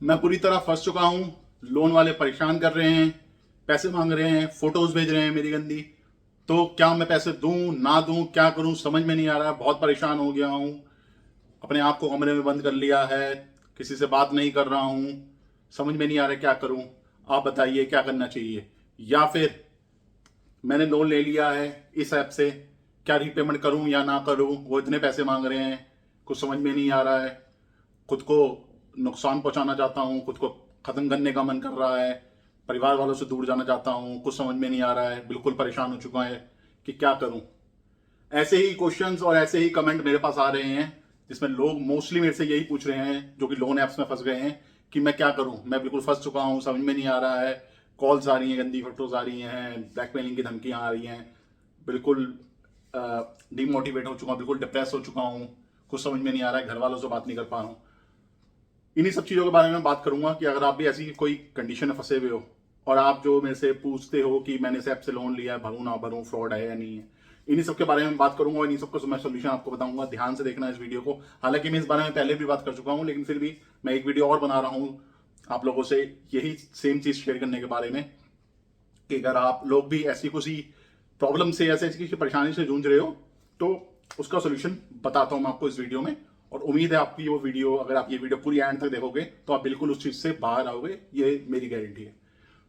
मैं पूरी तरह फंस चुका हूँ। लोन वाले परेशान कर रहे हैं, पैसे मांग रहे हैं, फोटोज भेज रहे हैं मेरी गंदी। तो क्या मैं पैसे दूं ना दूं, क्या करूं, समझ में नहीं आ रहा है। बहुत परेशान हो गया हूं। अपने आप को कमरे में बंद कर लिया है, किसी से बात नहीं कर रहा हूं। समझ में नहीं आ रहा है क्या करूं। आप बताइए क्या करना चाहिए। या फिर मैंने लोन ले लिया है इस ऐप से, क्या रीपेमेंट करूं या ना करूं। वो इतने पैसे मांग रहे हैं, कुछ समझ में नहीं आ रहा है। खुद को नुकसान पहुंचाना चाहता हूँ, खुद को खत्म करने का मन कर रहा है, परिवार वालों से दूर जाना चाहता हूँ, कुछ समझ में नहीं आ रहा है। बिल्कुल परेशान हो चुका है कि क्या करूं। ऐसे ही क्वेश्चंस और ऐसे ही कमेंट मेरे पास आ रहे हैं, जिसमें लोग मोस्टली मेरे से यही पूछ रहे हैं जो कि लोन ऐप्स में फंस गए हैं कि मैं क्या करूं। मैं बिल्कुल फंस चुका हूं, समझ में नहीं आ रहा है। कॉल्स आ रही हैं, गंदी फोटोज आ रही हैं, ब्लैकमेलिंग की धमकियां आ रही हैं। बिल्कुल डिमोटिवेट हो चुका हूं, बिल्कुल डिप्रेस हो चुका हूं। कुछ समझ में नहीं आ रहा है, घर वालों से बात नहीं कर पा रहा हूं। इन्हीं सब चीज़ों के बारे में बात करूंगा कि अगर आप भी ऐसी कोई कंडीशन में फंसे हुए हो और आप जो मेरे से पूछते हो कि मैंने इस ऐप से लोन लिया है, भरूं ना भरूं, फ्रॉड है या नहीं है, इन्हीं सब के बारे में बात करूंगा और इन्हीं सबको मैं सोल्यूशन आपको बताऊंगा। ध्यान से देखना इस वीडियो को। हालांकि मैं इस बारे में पहले भी बात कर चुका हूं, लेकिन फिर भी मैं एक वीडियो और बना रहा हूं आप लोगों से यही सेम चीज शेयर करने के बारे में कि अगर आप लोग भी ऐसी किसी प्रॉब्लम से, ऐसे किसी परेशानी से जूझ रहे हो, तो उसका सोल्यूशन बताता हूं मैं आपको इस वीडियो में। और उम्मीद है आपकी वो वीडियो, अगर आप ये वीडियो पूरी एंड तक देखोगे तो आप बिल्कुल उस चीज से बाहर आओगे, ये मेरी गारंटी है।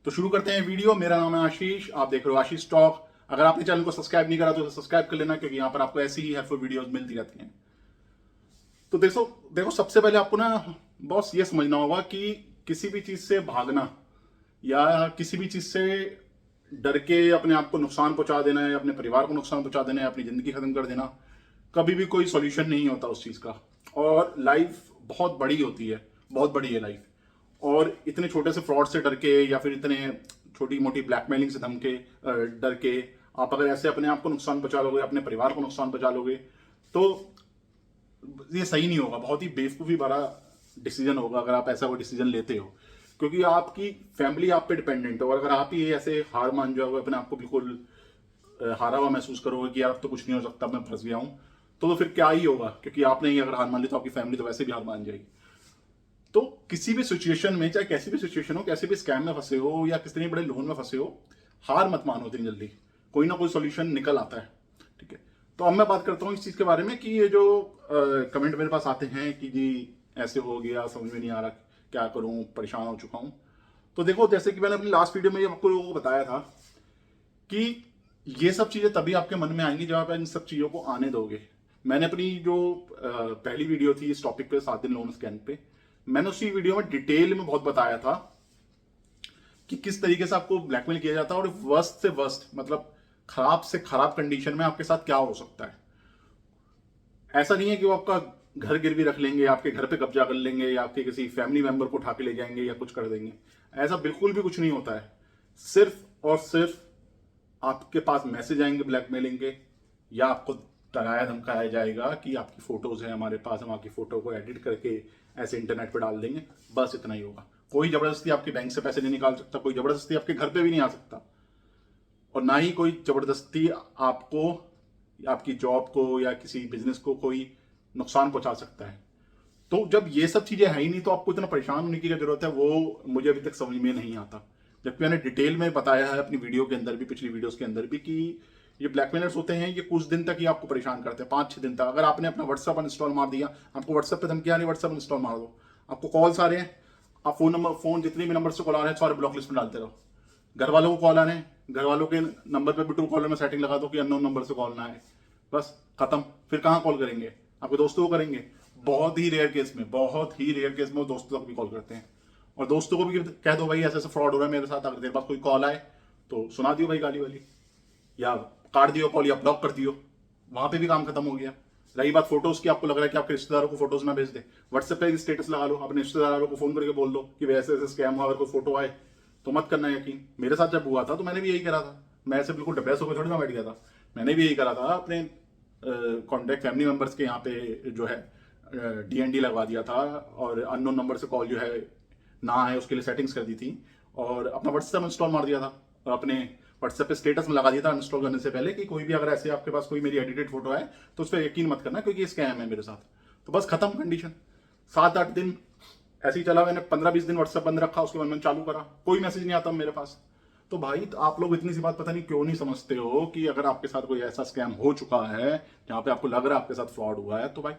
तो शुरू करते हैं वीडियो। मेरा नाम है आशीष, आप देख रहे हो आशीष टॉक। अगर आपने चैनल को सब्सक्राइब नहीं करा तो सब्सक्राइब कर लेना, क्योंकि यहाँ पर आपको ऐसी ही हेल्पफुल वीडियोस मिलती रहती हैं। तो देखो देखो सबसे पहले आपको ना बॉस ये समझना होगा कि किसी भी चीज से भागना या किसी भी चीज से डर के अपने आप को नुकसान पहुंचा देना है, अपने परिवार को नुकसान पहुंचा देना है, अपनी जिंदगी खत्म कर देना, कभी भी कोई सॉल्यूशन नहीं होता उस चीज का। और लाइफ बहुत बड़ी होती है, बहुत बड़ी है लाइफ। और इतने छोटे से फ्रॉड से डर के या फिर इतने छोटी मोटी ब्लैकमेलिंग से धमके डर के आप अगर ऐसे अपने आप को नुकसान पहुंचा लोगे, अपने परिवार को नुकसान पहुंचा लोगे, तो ये सही नहीं होगा। बहुत ही बेवकूफ़ी भरा डिसीजन होगा अगर आप ऐसा कोई डिसीजन लेते हो, क्योंकि आपकी फैमिली आप पे डिपेंडेंट हो। और अगर आप ही ऐसे हार मान जाओगे, अपने आप को बिल्कुल हारा हुआ महसूस करोगे कि यार अब तो कुछ नहीं हो सकता, मैं फंस गया हूँ, तो फिर क्या ही होगा। क्योंकि आपने ही अगर हार मान ली तो आपकी फैमिली तो वैसे भी हार मान जाएगी। तो किसी भी सिचुएशन में, चाहे कैसी भी सिचुएशन हो, कैसे भी स्कैम में फंसे हो या कितने बड़े लोन में फंसे हो, हार मत मानो इतनी जल्दी। कोई ना कोई सोल्यूशन निकल आता है। ठीक है, तो अब मैं बात करता हूँ इस चीज़ के बारे में कि ये जो कमेंट मेरे पास आते हैं कि जी ऐसे हो गया, समझ में नहीं आ रहा, क्या करूँ, परेशान हो चुका हूँ। तो देखो, जैसे कि मैंने अपनी लास्ट वीडियो में आपको लोगों को बताया था कि ये सब चीज़ें तभी आपके मन में आएंगी जब आप इन सब चीज़ों को आने दोगे। मैंने अपनी जो पहली वीडियो थी इस टॉपिक पे, 7 दिन लोन स्कैम पे, मैंने उसी वीडियो में डिटेल में बहुत बताया था कि किस तरीके से आपको ब्लैकमेल किया जाता है और वर्स्ट से वर्स्ट, मतलब खराब से खराब कंडीशन में आपके साथ क्या हो सकता है। ऐसा नहीं है कि वो आपका घर गिरवी रख लेंगे, आपके घर पे कब्जा कर लेंगे या आपके किसी फैमिली मेंबर को उठा के ले जाएंगे या कुछ कर देंगे। ऐसा बिल्कुल भी कुछ नहीं होता है। सिर्फ और सिर्फ आपके पास मैसेज आएंगे ब्लैकमेलिंग के, या आपको डराया धमकाया जाएगा कि आपकी फोटोज हैं हमारे पास, हम आपकी फोटो को एडिट करके ऐसे इंटरनेट पे डाल देंगे। बस इतना ही होगा। कोई जबरदस्ती आपके बैंक से पैसे नहीं निकाल सकता, कोई जबरदस्ती आपके घर पे भी नहीं आ सकता, और ना ही कोई जबरदस्ती आपको, आपकी जॉब को या किसी बिजनेस को कोई नुकसान पहुंचा सकता है। तो जब ये सब चीजें है ही नहीं, तो आपको इतना परेशान होने की क्या जरूरत है, वो मुझे अभी तक समझ में नहीं आता। जबकि मैंने डिटेल में बताया है अपनी वीडियो के अंदर भी, पिछली वीडियोस के अंदर भी, कि ये ब्लैकमेलर्स होते हैं, ये कुछ दिन तक ही आपको परेशान करते हैं, 5-6 दिन तक। अगर आपने अपना व्हाट्सअप अनइंस्टॉल मार दिया, आपको व्हाट्सअप पे धमकी आ रही, व्हाट्सअप अनइंस्टॉल मार दो। आपको कॉल्स आ रहे हैं, आप फोन जितने भी नंबर से कॉल आ रहे हैं सारे ब्लॉक लिस्ट में डालते रहो। घर वालों को कॉल आ रहे हैं, घर वालों के नंबर पे भी ट्रू कॉलर में सेटिंग लगा दो कि अननोन नंबर से कॉल ना आए। बस खत्म। फिर कहाँ कॉल करेंगे, आपके दोस्तों को करेंगे। बहुत ही रेयर केस में, बहुत ही रेयर केस में वो दोस्तों तक भी कॉल करते हैं। और दोस्तों को भी कह दो भाई ऐसे ऐसे फ्रॉड हो रहा है मेरे साथ, अगर तेरे पास कोई कॉल आए तो सुना दियो भाई गाली वाली, या काट दियो कॉल, या ब्लॉक कर दियो। वहां पे भी काम खत्म हो गया। रही बात फोटोज की, आपको लग रहा है कि आपके रिश्तेदारों को फोटोज ना भेज दे, व्हाट्सएप पे स्टेटस लगा लो, अपने रिश्तेदारों को फोन करके बोल दो कि वैसे ऐसे स्कैम हुआ, अगर कोई फोटो आए तो मत करना यकीन। मेरे साथ जब हुआ था तो मैंने भी यही करा था। मैं ऐसे बिल्कुल डिप्रेस होकर थोड़ी ना बैठ गया था। मैंने भी यही करा था, अपने कॉन्टैक्ट फैमिली मेंबर्स के यहाँ पे जो है डीएनडी लगवा दिया था, और अननोन नंबर से कॉल जो है ना है उसके लिए सेटिंग्स कर दी थी, और अपना व्हाट्सएप इंस्टॉल मार दिया था, और अपने व्हाट्सएप पे स्टेटस में लगा दिया था इंस्टॉल करने से पहले कि कोई भी अगर ऐसे आपके पास कोई मेरी एडिटेड फोटो है तो उस पर यकीन मत करना, क्योंकि ये स्कैम है मेरे साथ। तो बस खत्म कंडीशन। 7-8 दिन ऐसे ही चला, मैंने 15-20 दिन व्हाट्सएप बंद रखा, उसके बाद मैंने चालू करा, कोई मैसेज नहीं आता मेरे पास। तो भाई तो आप लोग इतनी सी बात पता नहीं क्यों नहीं समझते हो कि अगर आपके साथ कोई ऐसा स्कैम हो चुका है जहां पे आपको लग रहा है आपके साथ फ्रॉड हुआ है, तो भाई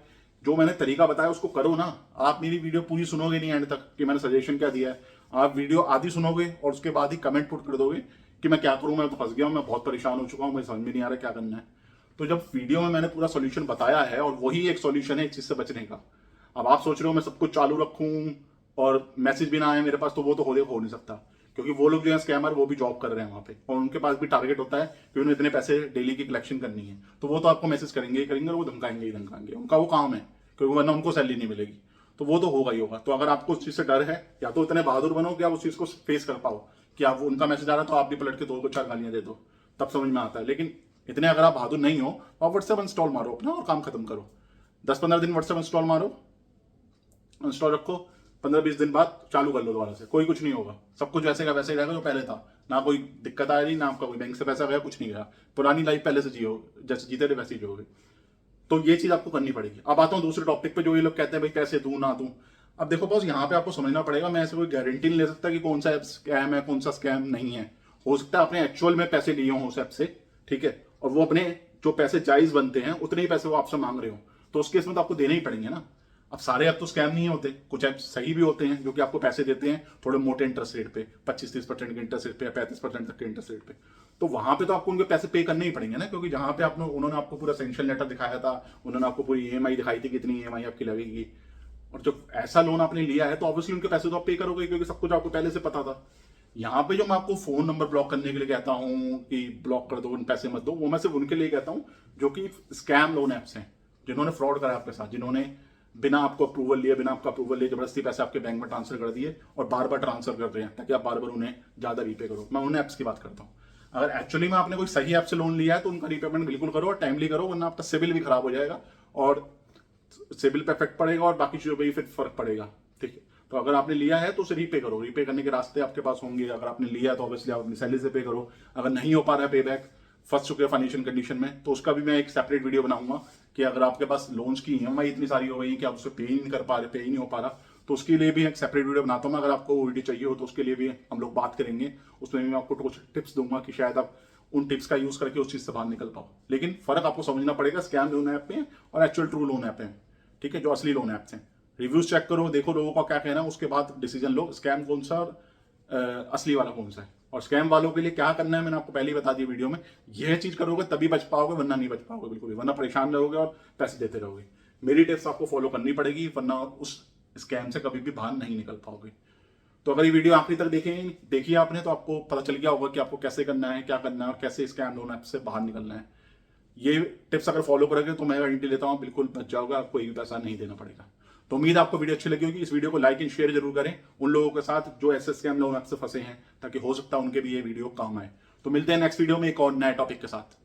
जो मैंने तरीका बताया उसको करो ना। आप मेरी वीडियो पूरी सुनोगे नहीं एंड तक कि मैंने सजेशन क्या दिया है, आप वीडियो आधी सुनोगे और उसके बाद ही कमेंट पुट कर दोगे कि मैं क्या करूं, मैं तो फंस गया हूं, मैं बहुत परेशान हो चुका हूं, मुझे समझ में नहीं आ रहा क्या करना है। तो जब वीडियो में मैंने पूरा सोल्यूशन बताया है और वही एक सोल्यूशन है इस चीज से बचने का। अब आप सोच रहे हो मैं सब कुछ चालू रखूं और मैसेज भी ना आए मेरे पास, तो वो तो हो नहीं सकता, क्योंकि वो लोग जो है स्कैमर वो भी जॉब कर रहे हैं वहां पे और उनके पास भी टारगेट होता है कि उन्हें इतने पैसे डेली की कलेक्शन करनी है, तो वो तो आपको मैसेज करेंगे ही करेंगे और वो धमकाएंगे ही धमकाएंगे, उनका वो काम है, क्योंकि वरना उनको सैलरी नहीं मिलेगी। तो वो तो होगा ही होगा। तो अगर आपको उस चीज से डर है, या तो इतने बहादुर बनो कि आप उस चीज को फेस कर पाओ कि आप उनका मैसेज आ रहा है तो आप भी पलट के 2-4 गालियां दे दो, तब समझ में आता है। लेकिन इतने अगर आप बहादुर नहीं हो, आप व्हाट्सएप इंस्टॉल मारो अपना और काम खत्म करो। 10-15 दिन व्हाट्सएप इंस्टॉल मारो, इंस्टॉल रखो, 15-20 दिन बाद चालू कर लो दोबारा से, कोई कुछ नहीं होगा, सब कुछ वैसे का वैसे ही रहेगा जो पहले था, ना कोई दिक्कत आ रही, ना आपका कोई बैंक से पैसा गया, कुछ नहीं गया, पुरानी लाइफ पहले से जियो, जैसे जीते थे वैसे ही जियोगे। तो ये चीज आपको करनी पड़ेगी। अब आता हूँ दूसरे टॉपिक पे, जो ये लोग कहते हैं भाई पैसे दूं ना दूं। अब देखो बॉस, यहाँ पे आपको समझना पड़ेगा, मैं ऐसे कोई गारंटी नहीं ले सकता कि कौन सा ऐप स्कैम है कौन सा स्कैम नहीं है। हो सकता है आपने एक्चुअल में पैसे लिए हों उस ऐप से, ठीक है, और वो अपने जो पैसे जायज बनते हैं उतने ही पैसे वो आपसे मांग रहे हो, तो उस केस में तो आपको देने ही पड़ेंगे ना। अब सारे ऐप तो स्कैम नहीं होते, कुछ ऐप सही भी होते हैं जो कि आपको पैसे देते हैं थोड़े मोटे इंटरेस्ट रेट पे, 25-30% के इंटरेस्ट रेट पे या 35% तक के इंटरेस्ट रेट पे। तो वहां पे तो आपको उनके पैसे पे करने ही पड़ेंगे ना, क्योंकि जहां पे आपने उन्होंने आपको पूरा सैंक्शन लेटर दिखाया था, उन्होंने आपको पूरी ईएमआई दिखाई थी कितनी ईएमआई आपकी लगेगी, और जब ऐसा लोन आपने लिया है तो ऑब्वियसली उनके पैसे तो आप पे करोगे, क्योंकि सब कुछ आपको पहले से पता था। यहाँ पे जो मैं आपको फोन नंबर ब्लॉक करने के लिए कहता हूँ कि ब्लॉक कर दो, उन पैसे मत दो, वो मैं सिर्फ उनके लिए कहता हूँ जो कि स्कैम लोन ऐप्स हैं, जिन्होंने फ्रॉड करा आपके साथ, जिन्होंने बिना आपको अप्रूवल लिए, बिना आपका अप्रूवल लिए जबरदस्ती पैसे आपके बैंक में ट्रांसफर कर दिए और बार बार ट्रांसफर कर रहे हैं ताकि आप बार बार उन्हें ज्यादा रीपे करो। मैं उन ऐप्स की बात करता हूँ। अगर एक्चुअली में आपने कोई सही ऐप से लोन लिया है तो उनका रीपेमेंट बिल्कुल करो और टाइमली करो, वरना आपका सिविल भी खराब हो जाएगा और सिविल पे इफेक्ट पड़ेगा और बाकी चीजों पर भी फिर फर्क पड़ेगा, ठीक है। तो अगर आपने लिया है तो उसे रीपे करो, रीपे करने के रास्ते आपके पास होंगे। अगर आपने लिया तो ऑब्वियसली आप अपनी सैलरी से पे करो। अगर नहीं हो पा रहा है पे बैक, फंस चुके हैं फाइनेंशियल कंडीशन में, तो उसका भी मैं एक सेपरेट वीडियो बनाऊंगा कि अगर आपके पास लोन्स की ईएमआई इतनी सारी हो गई कि आप उसे पे ही नहीं कर पा रहे, पे ही नहीं हो पा रहा, तो उसके लिए भी एक सेपरेट वीडियो बनाता हूँ मैं। अगर आपको वो वीडियो चाहिए हो तो उसके लिए भी हम लोग बात करेंगे, उसमें भी मैं आपको कुछ टिप्स दूंगा कि शायद आप उन टिप्स का यूज करके उस चीज से बाहर निकल पाओ। लेकिन फर्क आपको समझना पड़ेगा स्कैम लोन ऐप में और एक्चुअल ट्रू लोन ऐप में, ठीक है, जो असली लोन ऐप्स हैं। रिव्यूज चेक करो, देखो लोगों का क्या कहना है, उसके बाद डिसीजन लो स्कैम कौन सा और असली वाला कौन सा है। और स्कैम वालों के लिए क्या करना है मैंने आपको पहले ही बता दिया वीडियो में। यह चीज करोगे तभी बच पाओगे, वरना नहीं बच पाओगे बिल्कुल भी, वरना परेशान रहोगे और पैसे देते रहोगे। मेरी टिप्स आपको फॉलो करनी पड़ेगी, वरना उस स्कैम से कभी भी बाहर नहीं निकल पाओगे। तो अगर ये वीडियो आखिरी तक देखिए आपने, तो आपको पता चल गया होगा कि आपको कैसे करना है, क्या करना है और कैसे स्कैम लोन ऐप से बाहर निकलना है। ये टिप्स अगर फॉलो करोगे तो मैं गारंटी लेता हूँ बिल्कुल बच जाओगे, आपको एक भी पैसा नहीं देना पड़ेगा। तो उम्मीद है आपको वीडियो अच्छी लगी होगी। इस वीडियो को लाइक एंड शेयर जरूर करें उन लोगों के साथ जो ऐसे स्कैम लोन ऐप से फंसे हैं, ताकि हो सकता है उनके भी ये वीडियो काम आए। तो मिलते हैं नेक्स्ट वीडियो में एक और नए टॉपिक के साथ।